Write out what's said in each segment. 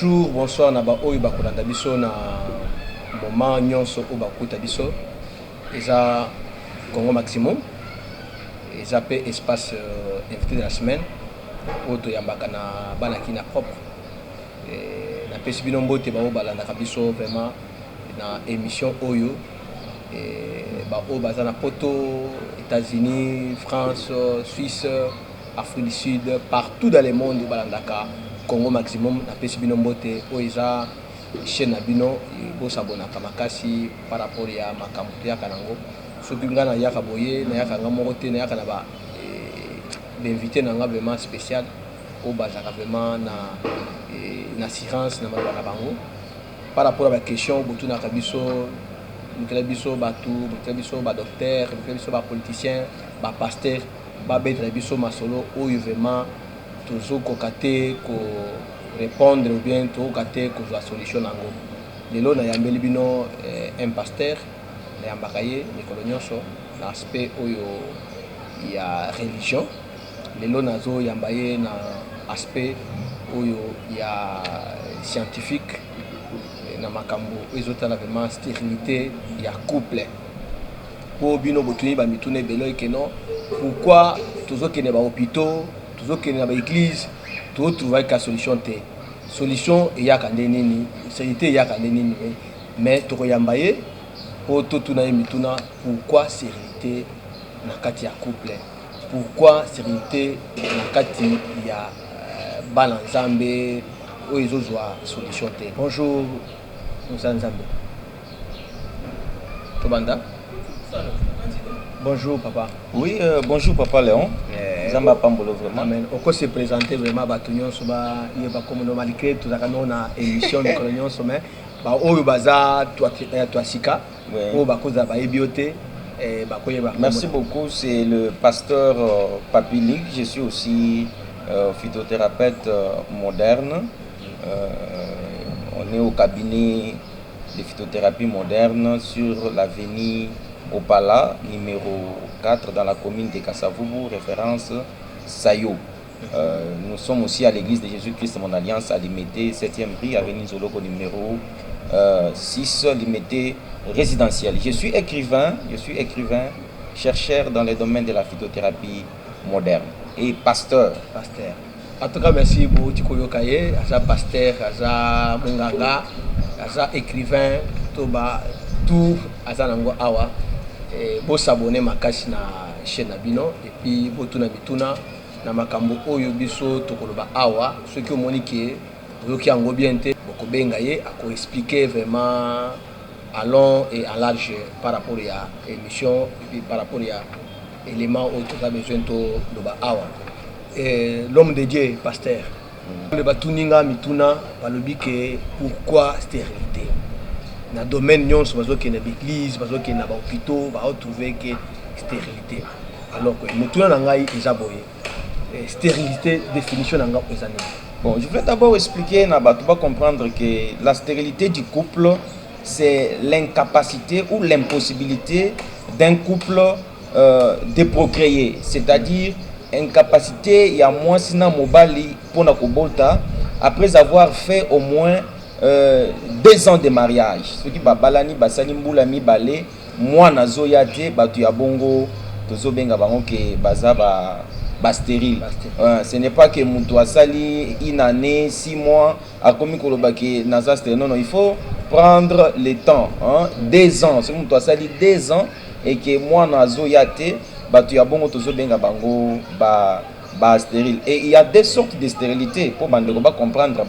Bonjour, bonsoir Naba Oyo Bakolanda biso na moment nyonso o bakuta biso. Eza Congo Maximum. Eza pe espace invité de la semaine. Oto yambaka na banaki na propre. Na pesi bino mbote ba o balanda biso vraiment na émission Oyo. Ba o baza na poto, États-Unis, France, Suisse, Afrique du Sud, partout dans le monde balandaka Congo Maximum na pesi bino mbote oiza chaîne na bino bo sabona kamakasi par rapport ya makambo ya kanango soki nga na yaka boye na yaka nga moko te na yaka na ba invité na nga vraiment spécial au bazaka vraiment na assurance na maloba bango par rapport à la question botu na kabiso mukela biso batu mukela biso ba docteur mukela biso ba politicien ba pasteur ba betre biso masolo oyo vraiment toujours kokate ko répondre ou bien tout kokate ko la solution nango lelo na yambeli bino un pasteur na yambakaye mikolo nyonso na aspect oyo ya religion lelo nazo yambaye na aspect oyo ya scientifique na makambo ezotala vraiment stérilité ya couple po bino botuni ba mitune belo ekeno pourquoi tozokene ba hôpitaux tozokene na ba église to trouver ka solution te solution eyaka ndenini sécurité eyaka ndenini mais tokoyambaye po totuna mituna pourquoi sécurité na kati ya couple pourquoi sécurité na kati ya bana nzambe oyo ezozwa solution te. Bonjour Nzambe Tobanda. Bonjour papa. Oui, bonjour papa Léon. Zamba Pambolo vraiment. Amen. On peut se présenter vraiment Batunion Soba, il va comme normalement tout ça na émission de colonion sommet. Ba oyo baza toi sika. O ba koza ba ebioté et ba koyeba. Merci beaucoup, c'est le pasteur Papili, je suis aussi phytothérapeute moderne. On est au cabinet de phytothérapie moderne sur l'avenue Opala, numéro 4 dans la commune de Kassavubu, référence Sayo. Nous sommes aussi à l'église de Jésus-Christ, mon alliance à Limité, 7e rue, avenue Zoloko numéro 6, Limité résidentiel. Je suis écrivain, chercheur dans les domaines de la phytothérapie moderne et pasteur. En tout cas, merci beaucoup, Tikoyo Kaye, Aza pasteur, Aza Munganga, Aza écrivain, Toba, tout, Aza Nango Awa. Bo s'abonner makasi na chaîne na bino et puis bo tuna bituna na makambo oyo biso tokoloba awa ceux qui omoni ke yoki yango bien te boko benga ye ako expliquer vraiment à long et à large par rapport à émission et puis par rapport à éléments où tu as besoin to loba awa et l'homme de Dieu pasteur le batuninga mituna balobi ke pourquoi stérilité na domaine nyonso bazoki na l'église bazoki na ba hôpitaux ba retrouver que stérilité alors que mutuna na ngai eza boye stérilité définition na ngai ezana. Bon, je voulais d'abord expliquer na ba to comprendre que la stérilité du couple c'est l'incapacité ou l'impossibilité d'un couple de procréer, c'est-à-dire incapacité ya mwasi na mobali pona kobolta après avoir fait au moins 2 ans de mariage. Ce qui va balani basani mbula mi balé moi nazo yate batu ya bongo tozo benga bango ke baza ba stérile. Ce n'est pas que mutu asali une année 6 mois a komi koloba ke naza stérile. Non, il faut prendre le temps, 2 ans. Ce mutu asali 2 ans et que moi nazo yate batu ya bongo tozo benga bango ba stérile. Et il y a des sortes de stérilité. Pour comprendre,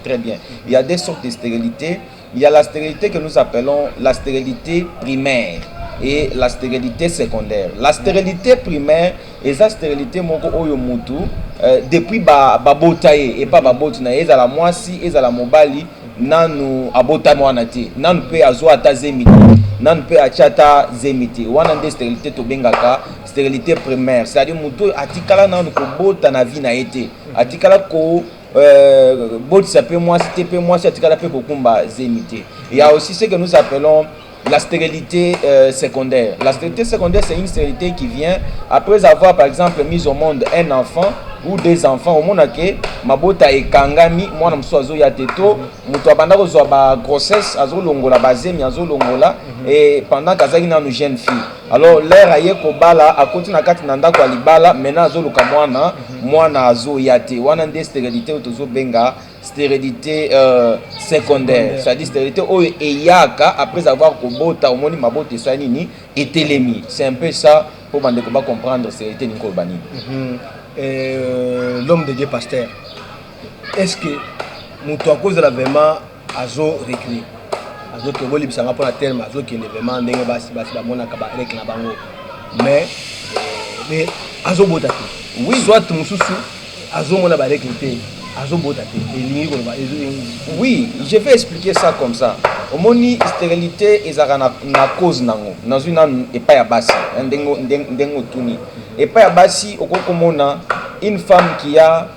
très bien. Il y a des sortes de stérilité. Il y a la stérilité que nous appelons la stérilité primaire et la stérilité secondaire. La stérilité primaire et la stérilité moko oyo mutu depuis babotaye et pas babotuna et la moisi et la mobali nanu abota mwana te nanu pe azo ata zemiti nanu pe achata zemiti wana nde stérilité to bengaka stérilité primaire, c'est-à-dire mutu atikala nanu ko bota na vie na été atikala ko bot s'appelle moi c'était peu moi atikala pe kokumba zemiti. Il y a aussi ce que nous appelons la stérilité secondaire. La stérilité secondaire, c'est une stérilité qui vient après avoir par exemple mis au monde un enfant ou des enfants au monde que mabota ekangami mwana muso azo ya teto muto abanda ko zo ba grossesse azo longola bazemi azo longola et pendant kazaki na jeune fille alors l'air aye ko bala akoti na kati na ndako alibala maintenant azo luka mwana azo ya te wana nde stérilité otozo benga stérilité secondaire c'est-à-dire stérilité oyo eyaka après avoir kobota omoni mabota esanini etelemi c'est un peu ça pour bande ko ba comprendre stérilité ninko bani l'homme de Dieu pasteur est-ce que mutu à cause de la vraiment azo recruter azo ke boli bisanga pour la terme azo ke vraiment ndenge basi bamona ka ba rek na bango mais azo bota te oui soit mususu azo mona ba recruter azo bota te elingi ko ba oui je vais expliquer ça comme ça omoni stérilité ezaka na cause nango nazuna epa ya basi ndengo tuni epa ya basi okokomona une femme qui a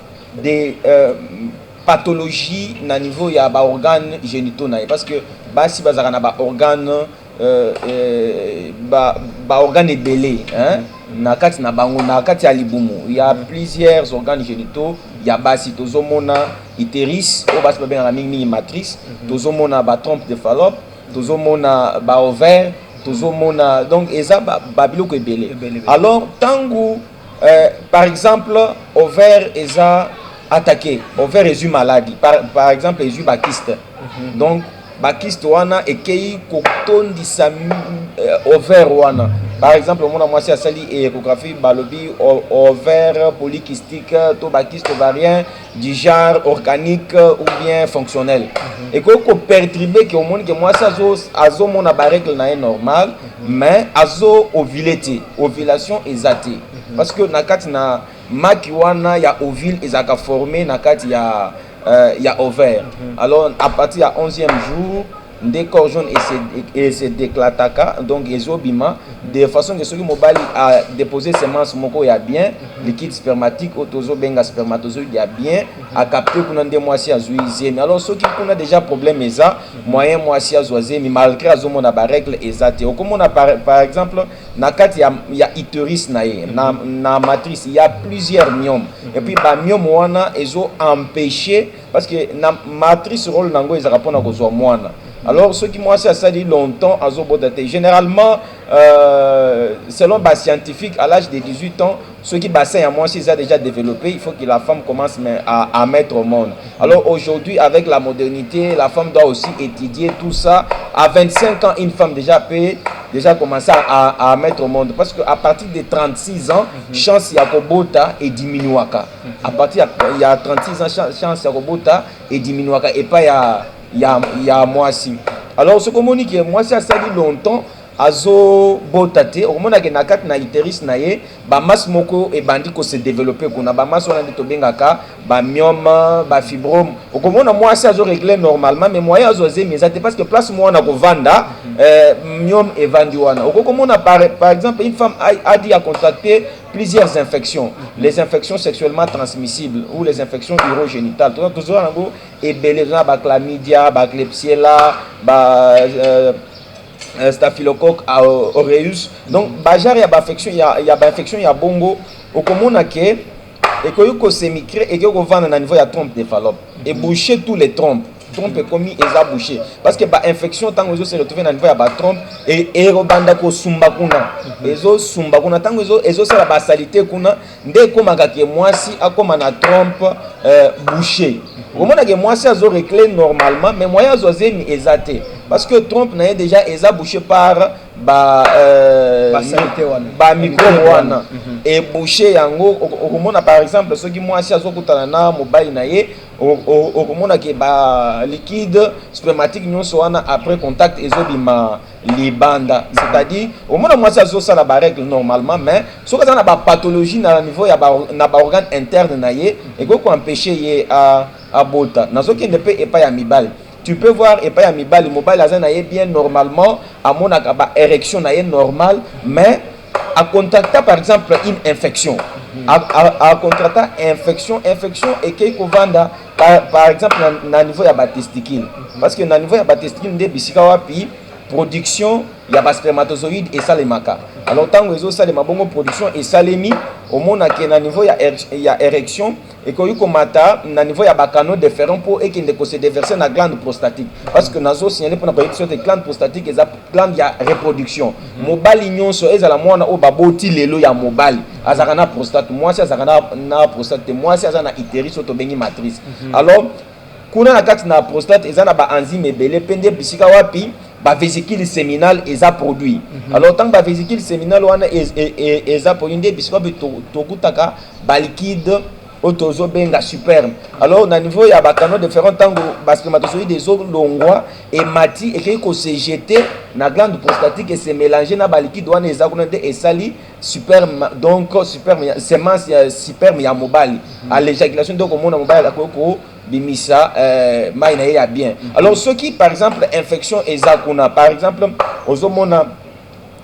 des pathologies na niveau ya ba organes génitaux na parce que basi bazaka na ba organes ba organes ebele hein na kati na bango na kati ya libumu il y a plusieurs organes génitaux ya basi tozomona utérus o basi babengaka mingi matrice tozomona ba trompe de Fallope tozomona ba ovaire tozomona donc eza ba biloko ebele alors tangu par exemple ovaire eza attaqué ovaire ezu maladie par exemple ezu ba kyste donc ba kyste wana ekei kotondisa ovaire wana par exemple mona mwasi asali échographie balobi ovaire polykystique to ba kyste ovarien du genre organique ou bien fonctionnel et ko perturber que monde que mwasi azo mona ba règle na est normal mais azo ovulate ovulation exacte parce que na kati na maki wana ya ovule ezaka formé na kati ya ovaire alors à partir ya 11e jour des corps jaunes et se déclataka donc ezobima de façon que celui mobali a déposé semence moko ya bien liquide spermatique autozo benga spermatozoïde ya bien a capté kuna nde mwasi azuize mais alors ceux qui kuna déjà problème eza moyen mwasi azuize mais malgré azomona ba règle ezate okomona par exemple na kati ya utérus na matrice il y a plusieurs myomes et puis ba myome wana ezo empêcher parce que na matrice rôle nango ezaka pona kozwa mwana. Alors, ceux qui m'ont dit longtemps, généralement, selon les scientifiques, à l'âge de 18 ans, ceux qui bassin à moi, s'ils ont déjà développé, il faut que la femme commence à mettre au monde. Alors aujourd'hui, avec la modernité, la femme doit aussi étudier tout ça. À 25 ans, une femme déjà peut commencer à mettre au monde. Parce qu'à partir de 36 ans, chance Yakobota est diminuée. À partir il y a 36 ans, chance Yakobota est diminuée. Et pas il y a moi aussi. Alors ce qu'on dit que moi ça dit longtemps azo botate au moment que na kat na utérus na ye ba masse moko e bandi ko se développer kuna ba masse wana to bengaka ba myome ba fibrome au komona moi ça azo régler normalement mais moi azo mais ça parce que place moi na ko vanda myome e vandi wana au komona par exemple une femme a dit à contracter plusieurs infections, les infections sexuellement transmissibles ou les infections urogénitales. Tout ça, et beleza, chlamydia, klebsiella, staphylocoque aureus. Donc, bajar y a infection, il y a infection, il y a bongo. Au commun que et que yo se micrer et que yo vendre na niveau ya trompe de Fallope et boucher tous les trompes. Trompe commis et bouché parce que ba infection tant que se retrouver dans niveau ya ba trompe et robanda ko sumba kuna ezo sumba kuna tant que ezo sala ba salité kuna nde komaka ke mwasi akoma na trompe bouché komona ke mwasi azo réclé normalement mais moyen azo zemi ezate parce que trompe na déjà eza bouché par ba microbe wana et bouché yango okomona par exemple ceux qui mwasi azo kutana na mobile na ye okomona ke ba liquide spermatique nyonso wana après contact ezobima libanda c'est-à-dire okomona mwasi azo sala ba règle normalement mais soki aza na ba pathologie na niveau ya na ba organe interne na ye ekoko empêcher ye à bota nazokende pe epa ya mibali. Tu peux voir et pas ya mibali mobile azana ye bien normalement à mon ba érection na ye normal mais à contracter par exemple une infection à contracter infection et qu'il vanda par exemple na niveau ya ba testicule parce que na niveau ya ba testicule nde bisika wapi production ya ba spermatozoïde et salemaka alors tant que ça les mabongo production et salemi au monde qui na niveau il y a érection et que you komata na niveau ya ba canaux différents pour et qui ne se déverser na glande prostatique parce que nazo signaler pour na production de glande prostatique et glande ya reproduction mobali nyonso ezala mwana o baboti lelo ya mobali azaka na prostate moi si azaka na prostate moi si azana utérus to bengi matrice alors kuna na kati na prostate ezana ba enzyme ebele pende bisika wapi ba vésicule séminale eza produit alors tant ba vésicule séminale wana eza produit nde bisika tokutaka ba liquide otozo benga sperme alors na niveau ya ba canaux différents tango ba spermatozoïde ezo longwa et mati et ko se jeter na glande prostatique et se mélanger na ba liquide wana eza kuna nde esali sperme donc sperme semence ya sperme ya mobali à l'éjaculation donc au mona mobali akoko bimisa mai na ya bien alors ceux qui par exemple infection ezakuna par exemple ozomona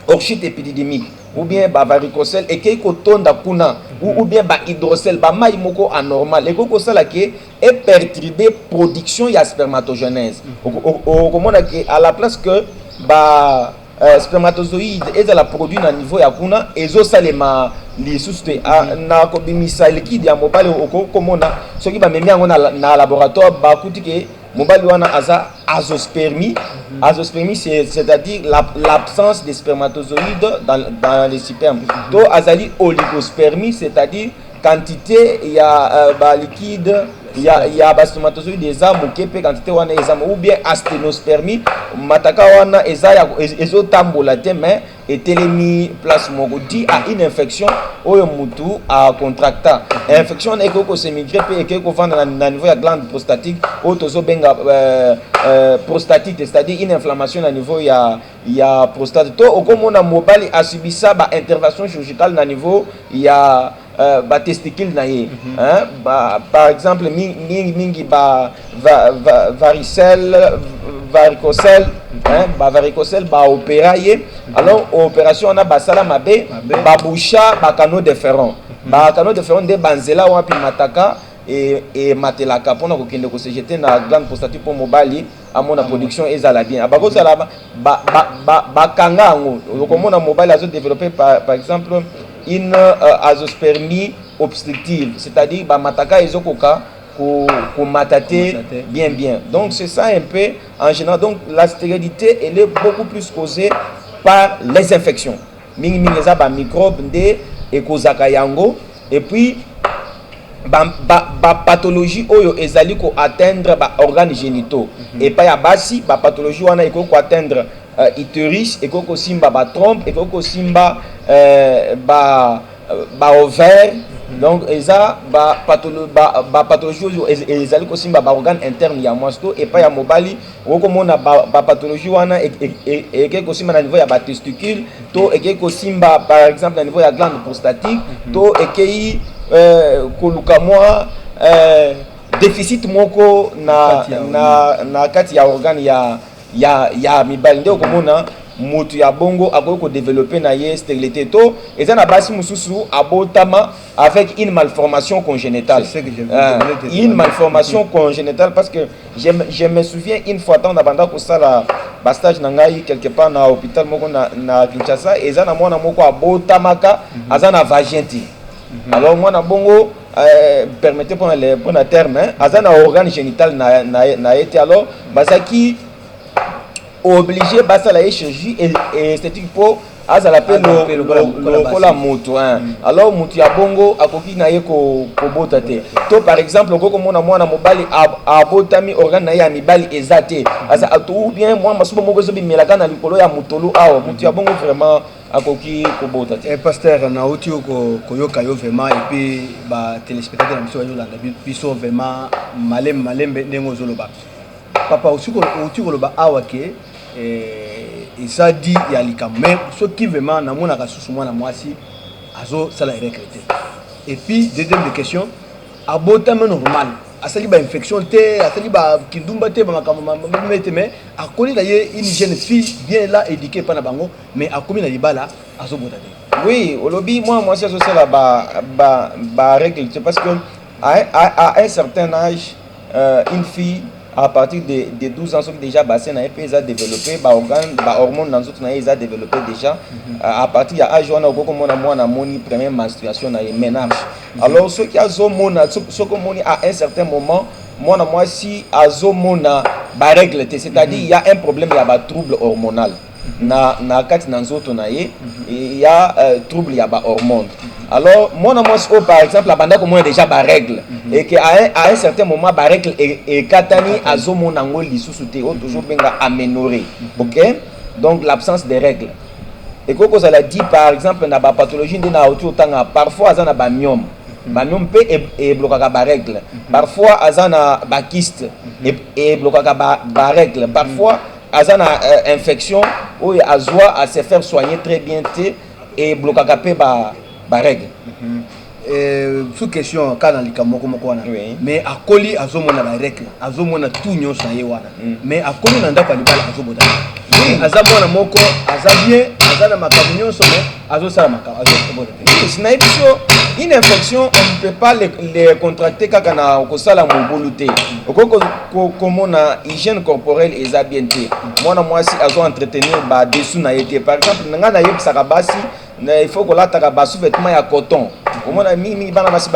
orchite épidémique ou bien ba varicocèle et que kotonda kuna ou bien ba hydrocèle ba mai moko anormal et ko sala ke et perturber production ya spermatogenèse komona ke à la place que ba spermatozoïde ezala produit na niveau ya kuna ezosalema lisusu te na kobimisa liquide ya mobali okomona soki bamemi yango na laboratoire bakuti ke mobali wana aza azospermie azospermie c'est-à-dire l'absence de spermatozoïdes dans les spermes to azali oligospermie c'est-à-dire quantité ya ba liquide ya ba spermatozoïde eza moke pe quantité wana eza ou bien asténospermie mataka wana eza ya ezotambola te mais etelemi place moko dit à une infection oyo mutu a contracta infection ekoko se migrer pe ekoko vendre na niveau ya glande prostatique oyo tozo benga prostatite c'est-à-dire une inflammation na niveau ya prostate to okomona mobali asubisa ba intervention chirurgicale na niveau ya ba testicule na ye hein par exemple mingi ba varicocèle hein ba varicocèle ba opéra ye alors opération on a basala mabe ba boucha ba canaux déférents de banzela wapi mataka et matelaka pona ko kende ko se jeter na glande prostatique pour mobali à mon production ezala bien abako sala ba kanga ngo okomona mobali azo développer par exemple une azospermie obstructive c'est-à-dire ba mataka ezokoka ko matate bien donc c'est ça un peu en général donc la stérilité elle est beaucoup plus causée par les infections mingi eza ba microbe nde ekozaka yango et puis ba pathologie oyo ezali ko atteindre ba organes génitaux et pas ya basi ba pathologie wana eko ko atteindre utérus eko ko simba ba trompe eko ko simba ba ovaire donc eza ba pathologie oyo ezali ko simba ba organe interne ya mwasto et pas ya mobali oko mona ba pathologie wana eko ko simba na niveau ya ba testicule to eko ko simba par exemple na niveau ya glande prostatique to ekei koluka mwa déficit moko na kati ya organe ya mibali nde okomona mutu ya bongo akoki ko développer na ye stérilité to eza na basi mususu abotama avec une malformation congénitale une malformation congénitale parce que je me souviens une fois tant d'abanda ko sala ba stage na ngai quelque part na hôpital moko na Kinshasa eza na mwana moko abotamaka aza na vagin. Alors moi na bongo permettez pour le terme aza na organe génital na été alors basaki obligé basa la chirurgie et esthétique pour azala pe le la moto alors mutu ya bongo akoki na ye ko bota te to par exemple ko mona mwana mobali abotami organe na ya mibali ezate asa ou bien moi masubo moko zo bimelaka na likolo ya mutolo awa mutu ya bongo vraiment akoki ko bota te pasteur na uti ko yoka yo vraiment et puis ba téléspectateurs na biso yo landa biso vraiment malembe ndengo zoloba papa uti ko loba awa ke et ça dit il y a les mais ce qui vraiment na mona ka susu mwana mwasi azo sala recruter et puis deuxième question abotama normal asali ba infection te asali ba kindumba te ba makama mais akoli na ye une jeune fille bien là éduquée par na bango mais akomi na libala azo bota te oui olobi moi si azo sala ba règle parce que à un certain âge une fille à partir de 12 ans, ceux qui déjà bassin na ils ont développé, organes, hormones dans autres ils ont développé déjà. À partir de l'âge où on a beaucoup de moni première menstruation na ménage. Alors ceux qui ont mona, ceux qui ont à un certain moment, moi si azo mona ba règle, c'est-à-dire il y a un problème, il y a un trouble hormonal. Na kati na nzoto na ye, il y a trouble, il y a ba hormone. Alors moi par exemple la banda comme déjà ba règle et que à un certain moment ba règle et katani azo mona ngo lisusu te o toujours benga aménorrhée. OK? Donc l'absence de règles. Et quand on a dit par exemple na ba pathologie ndina autour tanga parfois azana ba myome. Ba myome peut et bloquer ba règle. Parfois azana ba kyste et bloquer ba règle. Parfois azana infection ou azwa à se faire soigner très bien et bloquer ba règle. Sous question quand on dit mais à coli azomona la règle azomona tout nyos na ye wana mais à coli nanda kwa libala azobota azamona moko azabien azana makambo nyonso mais azosala makambo azobota une infection on ne peut pas les contracter quand on a kosala mobolute comme on a hygiène corporelle et ça bien té moi si azo entretenir ba dessous na été par exemple nga na yebisaka basi il faut que là tu as sous-vêtement ya coton au moins mi bana basi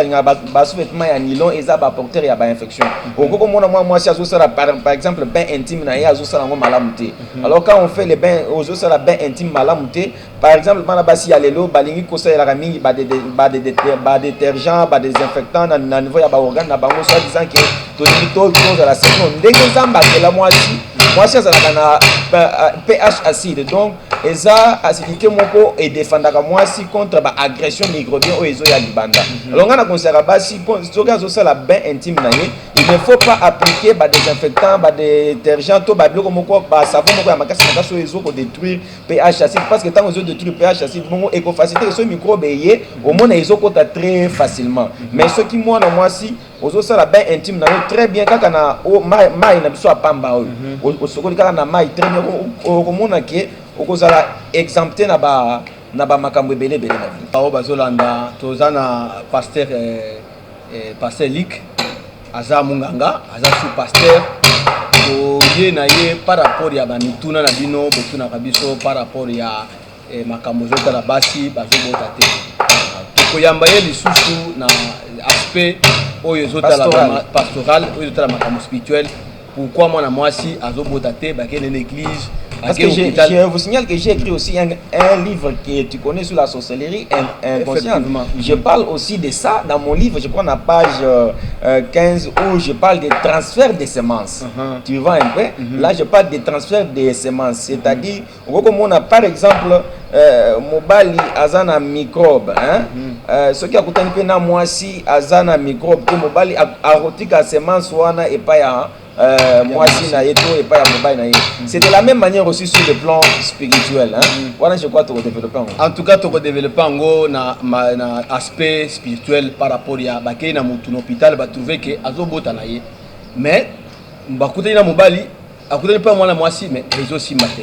ba sous-vêtement ya nylon et ça ba porteur ya ba infection comme moi si azo sala par exemple bain intime na ya azo sala ngo malamu té alors quand on fait les bains azo sala bain intime malamu té par exemple bana basi ya lelo balingi kosa la mingi ba détergent ba désinfectant na niveau ya ba organe na bango soit disant que to la saison ndenge zamba que la moi si ça na pH acide donc eza acidité moko et défendaka moi si contre ba agression microbienne o ezo ya libanda alors on a conseillé basi soka zo sala bain intime na ye il ne faut pas appliquer ba désinfectant ba détergent to ba biloko moko ba savon moko ya makasi so ezo ko détruire pH acide parce que tant ezo détruire pH acide bongo et ko faciliter so microbe ye au moins ezo ko très facilement mais ce qui moi si ozo sala bain intime na très bien kaka na mai na biso apamba o sokoli kaka na mai très bien o komona ke okozala exempté na ba makambo ebele na vie bao bazolanda tozana pasteur pasteur Lick aza munganga aza sous pasteur oye na ye par rapport ya ba mituna na bino botuna kabiso par rapport ya makambo zota na basi bazobota te koyamba ye lisusu na aspect oyo zota la pastoral oyo zota la makambo spirituel pourquoi moi na mwasi azobota te bakene l'église. Parce que je vous signale que j'ai écrit aussi un livre que tu connais sur la sorcellerie inconsciente. Je parle aussi de ça dans mon livre, je prends la page 15 où je parle des transferts de semences. Tu vois un peu? Là, je parle des transferts de semences. C'est-à-dire, comme on a par exemple, mobali azana microbe. Ce qui a coûté un peu na moi si azana microbe, que mobali arotika semence wana et pas moi si na yeto et pas ya mobile na ye. C'est de la même manière aussi sur le plan spirituel voilà je crois que tu développer en tout cas tu développer ngo na aspect spirituel par rapport ya bakei na mutu na hôpital ba trouver que azobota na ye mais bakutani na mobali akutani pas mwana mwasi mais ezo simba te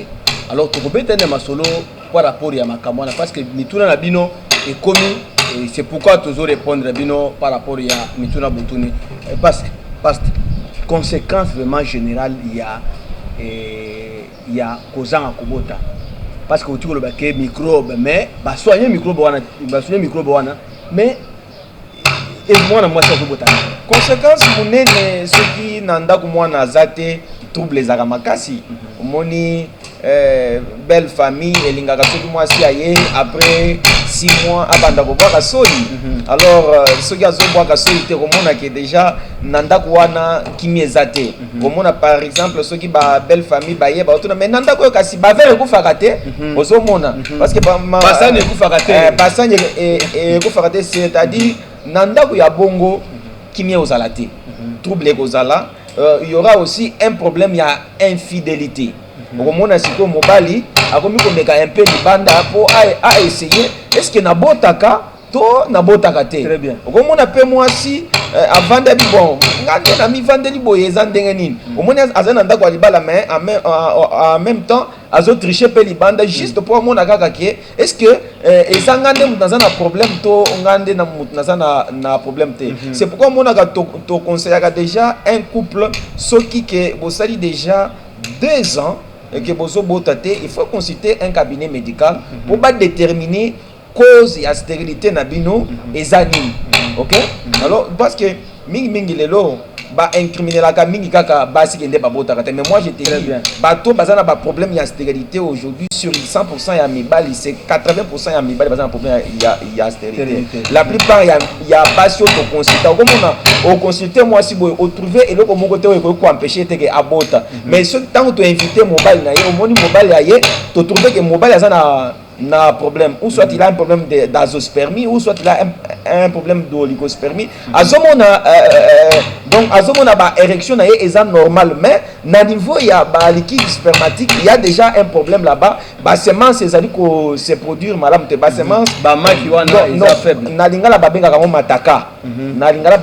alors tu kobeta na masolo par rapport ya makamwana parce que mituna na bino et commis et c'est pourquoi tu oser répondre bino par rapport ya mituna botuni parce que conséquence vraiment générale il y a causant à Kobota parce que tu vois que microbe mais bah soigner microbe wana mais et moi na moi ça Kobota conséquence munene ce qui nanda ko mwana zate trouble les aramakasi moni belle famille elingaka soki mwasi aye après 6 mois abanda kobwaka soi alors soki azobwaka soi te komona ke déjà na ndako wana kimi eza te komona par exemple soki ba belle famille baye baotuna mais na ndako oyo kasi bavere ekufaka te ozomona parce que basani ekufaka te basani ekufaka te c'est-à-dire na ndako ya bongo kimi ozala te trouble ekozala il y aura aussi un problème, il y a infidélité. Au moment où mobali a commis un peu de banda pour essayer est-ce que na botaka to na botaka te. Très bien. Okomona pe mwasi avant de bon ngande na mi vandeli boye za ndenge nini. Omoni azana ndako libala mais en même temps azo tricher pe libanda juste pour mona kaka ke est-ce que ezangande mutu naza na problème to ngande na mutu naza na problème te. C'est pourquoi mona ka to conseillera déjà un couple soki ke bosali déjà 2 ans et que bozo botate, il faut consulter un cabinet médical pour pas déterminer cause et stérilité na bino ezani. OK? Alors parce que mingi lelo ba incriminer la mingi kaka basi kende ba bota kata, mais moi je te dis bato bazana ba problème ya stérilité aujourd'hui sur 100% ya mibali, c'est 80% ya mibali bazana problème ya stérilité. La plupart ya basi auto consulter au consulter moi si boy au trouver et loko moko te ko empêcher te ke abota, mais ce temps tu inviter mobile na ye au moni mobile ya ye to trouver que mobile azana na problème, ou soit il a un problème d'azospermie, ou soit il a un problème d'oligospermie. Donc azomona ba érection na est normal, mais na niveau il y a ba liquide spermatique, il y a déjà un problème là-bas. Ba semence ces ali ko se produire malam te ba semence ba maki wana est faible. Na lingala ba benga kango mataka. Na lingala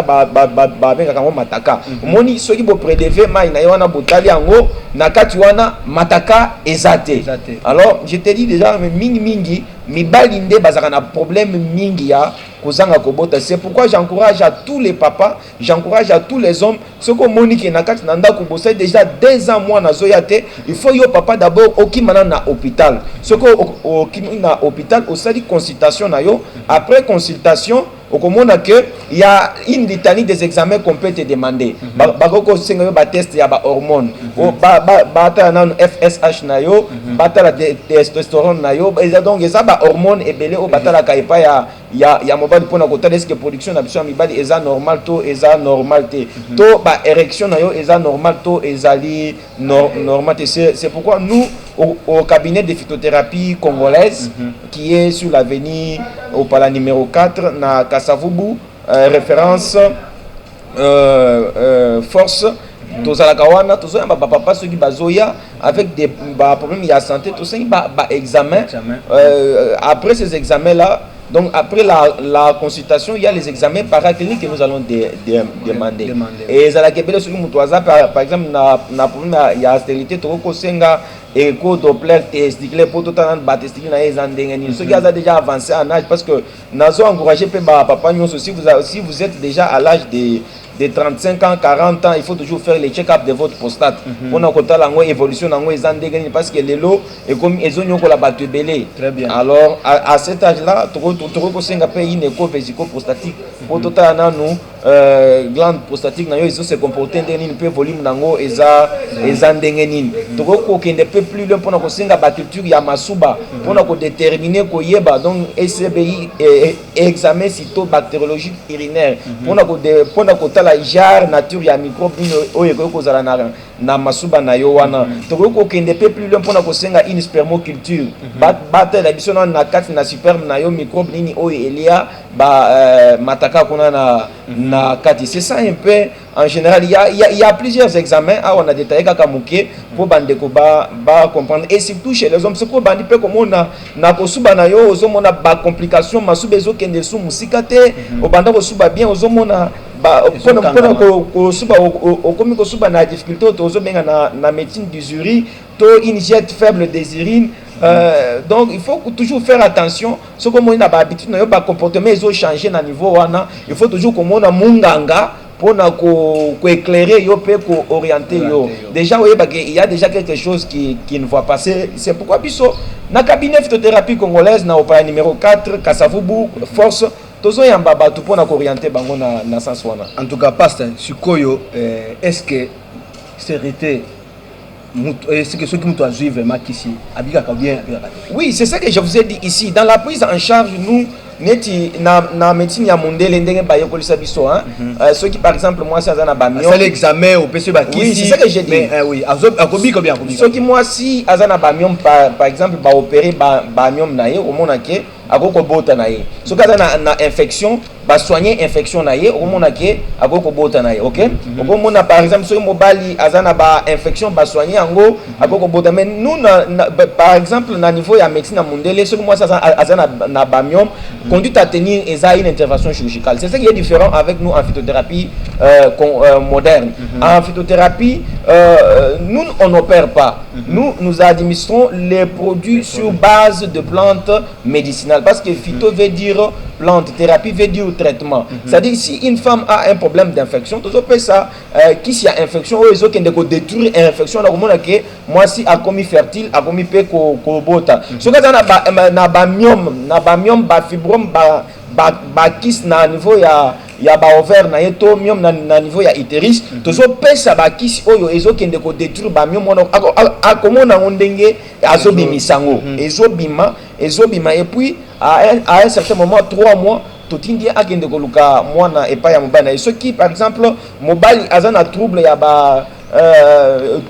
ba benga kango mataka. Moni soki bo prélever mai na wana botali yango na kati wana mataka ezate. Alors je te dis déjà mingi mibali nde bazaka na problème mingi ya kozanga kobota. C'est pourquoi j'encourage à tous les papas, j'encourage à tous les hommes ce que monique na kati nanda ko bossa déjà 2 ans moi na zoyate, il faut yo papa d'abord okimana na hôpital. Ce que okimana na hôpital osali consultation na yo, après consultation okomona que il y a une litanie des examens qu'on peut te demander. Bakoko senga ba test ya ba hormone. Ba ta na FSH na yo, ba ta la testostérone na yo, donc ça ba hormone ebele o batala ka epa ya mobile pona kota est-ce que production na biso mibali eza normal to eza normal te. To ba érection na yo eza normal to ezali normal te. C'est pourquoi nous au cabinet de phytothérapie congolaise qui est sur l'avenue au Pala numéro 4 na Kasavubu, référence force tozalaka wana tozoya ba papa soki bazoya avec des problèmes de santé tozoyi ba examen après ces examens là. Donc après la consultation, il y a les examens paracliniques que nous allons demander. Et ça la kebele soki mutu aza par exemple na problème ya stérilité toko senga écho Doppler testiculaire pour tout un ba testicule na ezandenge ni soki aza déjà avancé en âge, parce que nazo encourager pe ba papa nyonso si vous êtes déjà à l'âge de 35 ans, 40 ans, il faut toujours faire les check-up de votre prostate. On a côté la évolution dans parce que les lots et comme ils ont la batte belé. Très bien. Alors à cet âge-là, tu as une écho vésico-prostatique. Pour tout un an, nous glande prostatique ils ont se comporter dans peu volume nango eza ndengenine. Tu ne peut plus loin pour na kosenga ba culture ya masuba pour na ko déterminer ko yeba donc SBI examen cytobactériologique urinaire pour na ko la jar nature ya microbe oyo ko zala na masuba na yo wana to ko kende pe plus loin pona ko senga une spermoculture bata la biso na kati na sperme na yo microbe nini oyo elia mataka kuna na kati. C'est ça un peu en général. Il y a plusieurs examens on a détaillé kaka muke pour bandeko ba comprendre, et surtout chez les hommes c'est ko bandi pe comme on na ko suba na yo ozomona ba complication masuba ezo kende su musikate obanda ko suba bien ozomona kosuba na difficulté tozobenga na médecine d'usurie to une jette faible des urines. Donc il faut toujours faire attention ce que moi na ba habitude na yo ba comportement ils ont changé na niveau wana, il faut toujours comme on a munganga pour ko éclairer yo pe ko orienter yo. Déjà il y a déjà quelque chose qui ne va pas. C'est pourquoi biso na cabinet phytothérapie congolaise na au numéro 4 Kasavubu force tozo yamba batu pona ko orienter bango na sens wana. En tout cas pasteur sikoyo est-ce que stérilité est-ce que ceux qui nous ont suivi vraiment ici abika bien? Oui, c'est ça que je vous ai dit ici dans la prise en charge. Nous neti na médecine ya mondele ndenge ba yokolisa biso ceux qui par exemple moi ça na ba mion c'est l'examen au PC ba kisi. Oui, c'est ça que j'ai dit. Mais oui, akobika bien ceux qui moi si azana ba mion par exemple ba opérer ba mion na ye au mona ke akoko bota na ye soki aza na infection basoigner infection na ye okomona ke akoko bota na ye ok okomona par exemple soki mobali aza na infection basoigner yango akoko bota mais nous par exemple na niveau ya médecine ya mundele soki mwasi aza na bamiome conduite à tenir eza une intervention chirurgicale. C'est ça qui est différent avec nous en phytothérapie moderne. En phytothérapie, nous on n'opère pas. Nous administrons les produits sur base de plantes médicinales parce que phyto veut dire plante, thérapie veut dire traitement. C'est-à-dire si une femme a un problème d'infection, tout ça qui s'y a infection ou ils ont qui détruire infection là comment que moi si a commis fertile a commis pe ko bota. So quand na bamiome ba fibrome ba kiss na niveau ya ba ovaire na yeto myome na niveau ya utérus tozo pesa ba kiss oyo ezo kende ko détruire ba myome a komona ndenge azobimisango ezobima et puis à un certain moment 3 mois totindi akende ko luka mwana epa ya mobali et ceux qui par exemple mobali azana trouble ya ba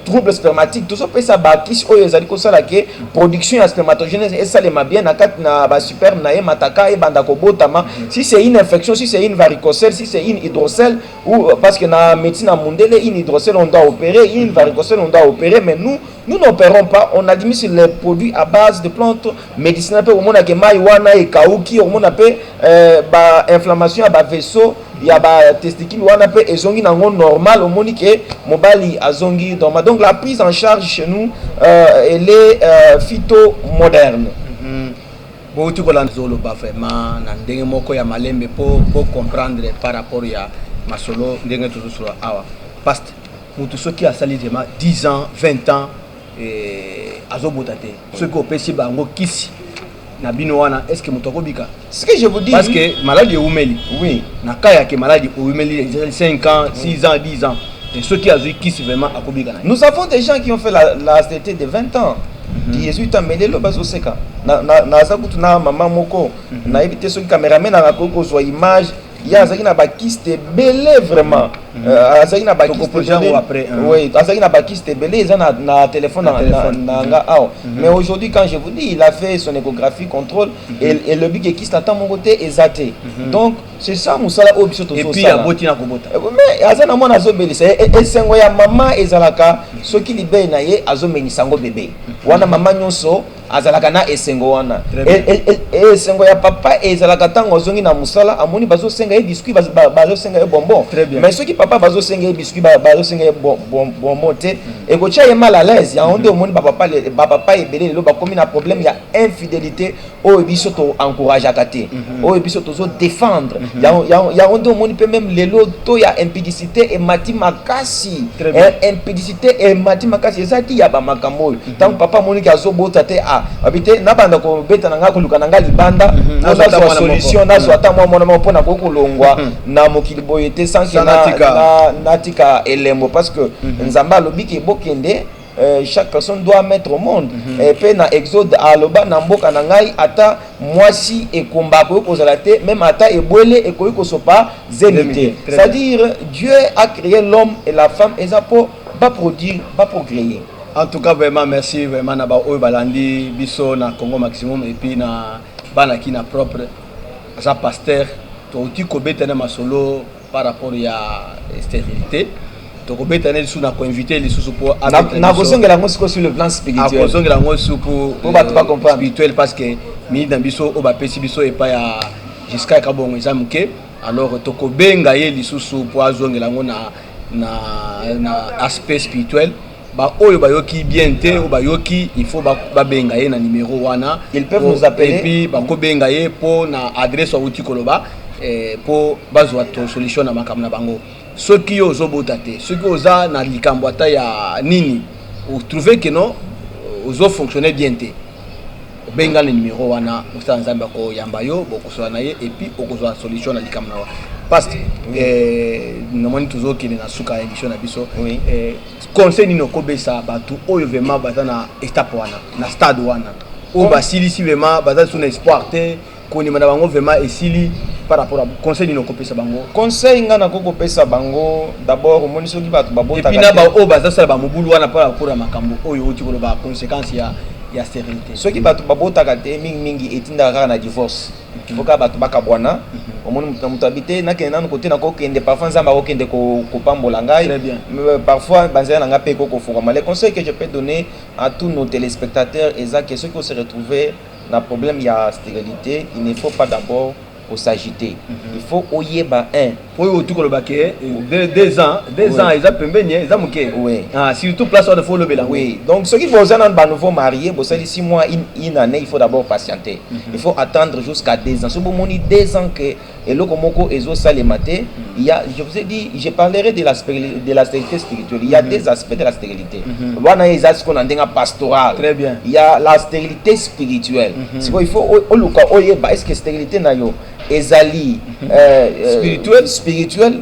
trouble spermatique tout ça peut ça bakis oyo ezali ko sala ke production ya spermatogenèse et ça les ma bien na kat na ba sperme na ye mataka e banda ko botama si c'est une infection si c'est une varicocèle si c'est une hydrocèle ou parce que na médecine mondele une hydrocèle on doit opérer une varicocèle on doit opérer mais nous n'opérons pas on administre les produits à base de plantes médicinales pe au mona ke mai wana e kauki au mona pe ba inflammation ya ba vaisseau ya ba testicule wana pe ezongi nango normal au moni ke mobali azongi normal. Donc la prise en charge chez nous elle est phyto moderne. Bon tu kola nzolo ba vraiment na ndenge moko ya malembe pour comprendre par rapport ya masolo ndenge tout sur awa past mutu soki asali vraiment 10 ans 20 ans azobotate soki opesi bango kisi na bino wana est-ce que mutu akobika? Ce que je vous dis parce que maladie umeli oui na kaya ke maladie umeli 5 ans 6 ans 10 ans et ceux qui ont kisi vraiment akobika na. Nous avons des gens qui ont fait la STT de 20 ans 18 ans mais lelo bazo seka na zakutu na mama moko na éviter ceux qui caméraman na ko zo image ya azaki na bakiste belé vraiment azaki na bakiste après oui azaki na bakiste belé ils ont na téléphone na nga mais aujourd'hui quand je vous dis il a fait son échographie contrôle et le big kiste attend mon côté exaté donc c'est ça musala obiso to so et puis a boti na kobota mais azana mona azobelisa et sengo ya mama ezalaka soki libe na ye azomenisa ngo bébé wana mama nyonso azalaka na esengo wana esengo ya papa ezalaka tango azongi na musala amoni bazo senga e biscuit bazo senga e bonbon mais soki papa bazo senga e biscuit bazo senga e bonbon te et ko tia mal à l'aise ya onde omoni papa ebele lo ba komi na problème ya infidélité o biso to encourager akate o biso to zo défendre ya onde omoni pe même lelo to ya impudicité et mati makasi impudicité et mati makasi ezati ya ba makambo tant papa moni ki azobota te habité na banda ko beta na nga kuluka na nga libanda na zo solution na zo ata mwa mona mpona ko kulongwa na mokili boyete sans que natika elembo parce que nzamba lobiki bokende chaque personne doit mettre au monde et puis na exode aloba na mboka na ngai ata mwasi ekomba ko kozala te même ata ebwele ekoyi ko sopa zenité c'est-à-dire Dieu a créé l'homme et la femme et ça pour produire pas procréer. En tout cas, vraiment, merci vraiment na ba oyo balandi biso na Congo Maximum et puis na bana ki na propre za pasteur to uti ko betana masolo par rapport ya stérilité to ko betana sous na ko inviter les sous pour na ko songela ngo sur le plan spirituel. Ko songela ngo sous pour ba pas comprendre spirituel parce que mi na biso o ba pesi biso e pa ya jusqu'à kabongo ezamuke alors to ko benga ye lisusu pour azongela ngo na aspect spirituel. Ba oyo bayoki bien te ou bayoki il faut ba benga ye na numéro wana ils peuvent nous appeler et puis ba ko benga ye pour na adresse au tikoloba pour bazwa to solution na makambo na bango soki yo zobota te soki oza na likambo ata ya nini ou trouver que non ozo fonctionner bien te benga le numéro wana osala nzambe ko yamba yo bokosola na ye et puis okozwa solution na likambo na parce que namoni tozokende na suka ya émission na biso conseil nino kobesa batu oyo vraiment baza na étape wana na stade wana o basili si vraiment baza sur espoir te konima na bango vraiment esili par rapport à conseil nino kopesa bango conseil ngana ko kopesa bango d'abord omoni soki batu babota et puis na ba o baza sala ba mobulu wana par rapport à makambo oyo oti ko ba conséquence ya stérilité. Ce qui batu babotaka te mingi etindaka na divorce. Foka batu bakabwana. Omoni mutabite na kenda na côté na ko kende parfois nzamba ko kende ko pambola ngai. Très bien. Parfois banzela nga pe ko fungama. Les conseils que je peux donner à tous nos téléspectateurs est que ceux qui se retrouvent dans problème il y a stérilité, il ne faut pas d'abord s'agiter. Il faut oyeba un. Pour tout le baquet, 2 ans, ils ont pembé, ils ont moqué. Oui. Ah, surtout place où il faut le bélan. Oui. Donc ceux qui vont en nouveau marié, vous savez 6 mois, une année, il faut d'abord patienter. Il faut attendre jusqu'à 2 ans. Si vous avez 2 ans que et le komoko ezo salemate, il y a, je vous ai dit, je parlerai de la stérilité spirituelle. Il y a des aspects de la stérilité. Voilà les aspects qu'on a dans pastoral. Très bien. Il y a la stérilité spirituelle. C'est quoi il faut est-ce que stérilité na yo ezali spirituel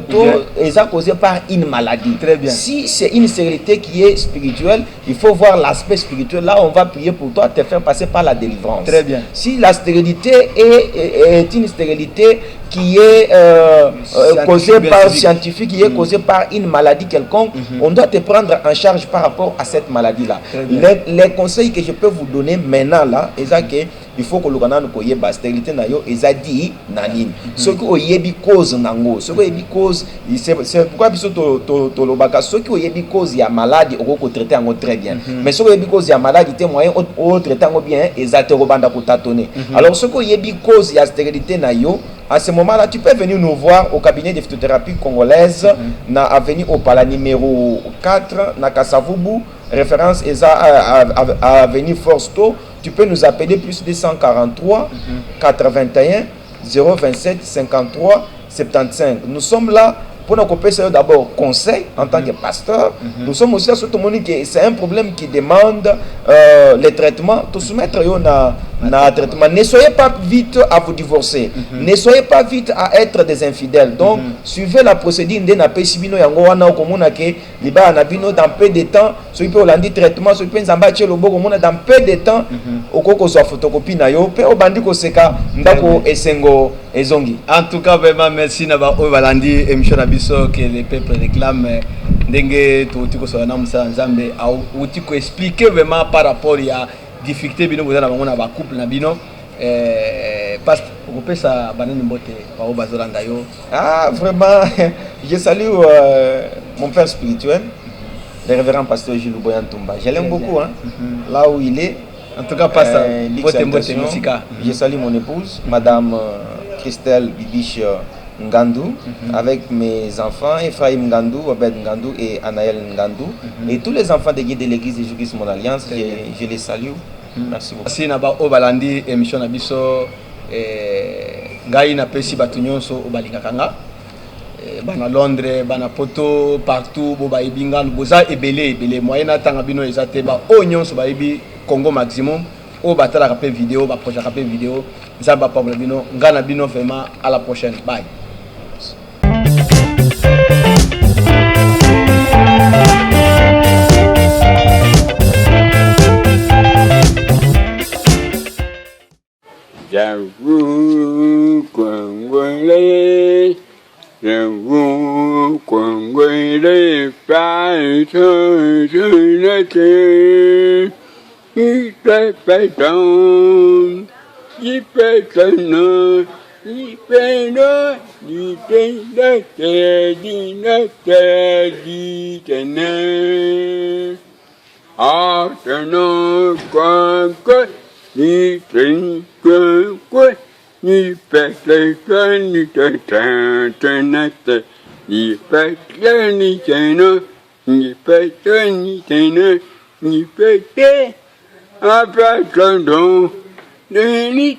est causé par une maladie. Très bien. Si c'est une stérilité qui est spirituelle, il faut voir l'aspect spirituel. Là, on va prier pour toi, te faire passer par la délivrance. Très bien. Si la stérilité est une stérilité qui est causée par scientifique, qui est causée par une maladie quelconque, on doit te prendre en charge par rapport à cette maladie-là. Les conseils que je peux vous donner maintenant là, c'est que il faut que le canal koye ba stérilité na yo ezadi nanine. Ce que oyebi cause nango, ce que oyebi cause, c'est pourquoi biso to lobaka ce que oyebi cause ya maladie oko traiter ngo très bien. Mais ce que oyebi cause ya maladie te moyen o traiter ngo bien ezate robanda ko tâtonner. Alors ce que oyebi cause ya stérilité na yo, à ce moment-là, tu peux venir nous voir au cabinet de phytothérapie congolaise, na avenue Opala numéro 4, na Kasavubu, référence à avenue Forsto. Tu peux nous appeler plus 243 81 027 53 75. Nous sommes là pour nous accompagner d'abord conseil en tant que pasteur. Nous sommes aussi à ce moment que c'est un problème qui demande les traitements. Tout soumettre na traitement. Ne soyez pas vite à vous divorcer. Ne soyez pas vite à être des infidèles. Donc, suivez la procédure de na pesibino yango wana komona ke liba na bino dans peu de temps. Soyez pas olandi traitement, soyez pas nzamba che lobo komona dans peu de temps. Okoko so photocopie na yo pe obandi ko seka ndako esengo ezongi. En tout cas, vraiment merci na ba obalandi émission na biso que les peuples réclament ndenge to ko so na musa nzambe au tiko expliquer vraiment par rapport à difficulté bino bozana bango na ba couple na bino parce que opesa banani mbote ba obazolanda yo. Ah vraiment je salue mon père spirituel, le révérend pasteur Gilles Boyan Tumba. Je l'aime beaucoup hein. Là où il est. En tout cas passe mbote musika. Je salue mon épouse madame Christelle Bibiche Ngandou, avec mes enfants, Ephraim Ngandou, Obed Ngandou et Anaël Ngandou, et tous les enfants de l'église de Jésus-Christ, mon alliance, je les salue. Merci beaucoup. Merci Naba Obalandi, émission Nabiso, Gaï na pesi batu nyonso obalingakanga. Bana Londres, bana Poto, partout, boba ibingan, boza ebele, moyena tanga bino ezate ba o nyonso ba ibi Congo maximum. O batala rapé vidéo, ba projet rapé vidéo, zaba pa bino, ngana bino vraiment à la prochaine. Bye. J'avoue congolais, j'avoue congolais, pas je n'étais, il fait pétant, il fait pétant, il fait non, il fait ni quoi ni pète ni tenate ni pète ni tena ni pète ni tena ni pète après ton don ni